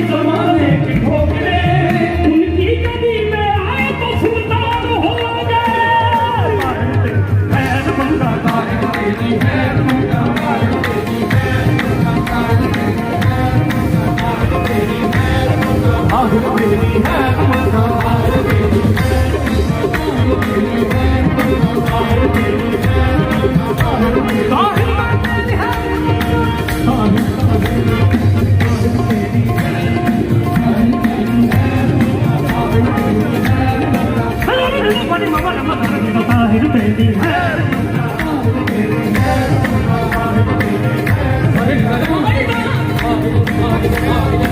जमाने की ठोकरे उनकी गली में आए तो सुल्तान हो गए। खैर बंदा तारीख तेरी है बंदा तारीख तेरी है बंदा तारीख तेरी है बंदा तारीख तेरी है बंदा